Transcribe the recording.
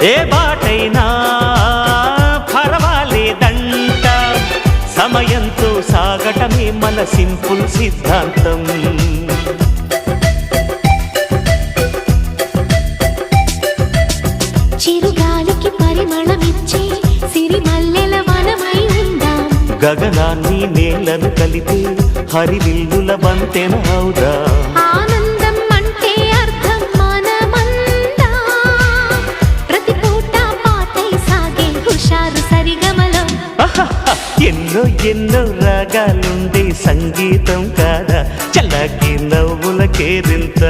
ఏ బాటైనా పర్వాలేదంట, సమయంతో సాగటమే మన సింపుల్ సిద్ధాంతం. చిరుగాలికి పరిమళమిచ్చే సిరిమల్లెల వనమై ఉందాం, గగనాన్ని నేలను కలిపే హరివిల్లుల వంతెన అవుదాం. ఆనందం అంటే అర్థం మనమందా, ప్రతి పూట పాటై సాగే హుషారు సరిగమలో. ఎన్నో ఎన్నో రాగాలుండే సంగీతం కాదా, చల్లకి నవ్వుల కేరింత.